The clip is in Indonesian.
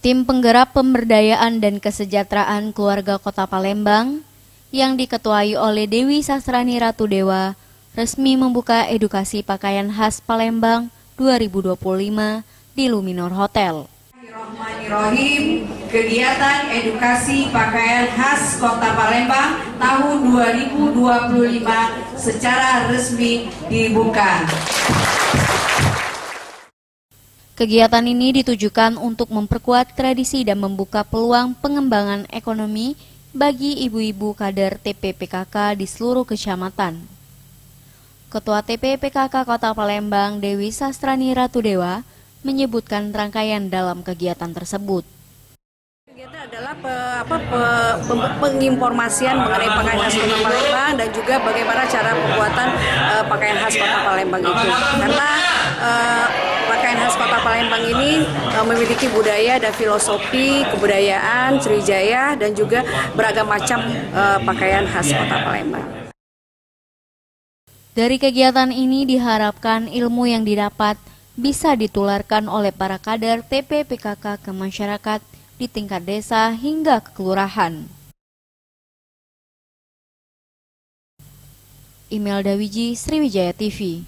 Tim penggerak pemberdayaan dan kesejahteraan keluarga Kota Palembang yang diketuai oleh Dewi Sastrani Ratu Dewa resmi membuka edukasi pakaian khas Palembang 2025 di Luminor Hotel. Bismillahirrahmanirrahim. Kegiatan edukasi pakaian khas Kota Palembang tahun 2025 secara resmi dibuka. Kegiatan ini ditujukan untuk memperkuat tradisi dan membuka peluang pengembangan ekonomi bagi ibu-ibu kader TP/PKK di seluruh kecamatan. Ketua TP/PKK Kota Palembang Dewi Sastrani Ratu Dewa menyebutkan rangkaian dalam kegiatan tersebut. Kegiatan adalah penginformasian mengenai pakaian khas Kota Palembang dan juga bagaimana cara pembuatan pakaian khas Kota Palembang itu. Karena pakaian khas Kota Palembang ini memiliki budaya dan filosofi kebudayaan Sriwijaya dan juga beragam macam pakaian khas Kota Palembang. Dari kegiatan ini diharapkan ilmu yang didapat bisa ditularkan oleh para kader TP/PKK ke masyarakat di tingkat desa hingga ke kelurahan. Imelda Wiji, Sriwijaya TV.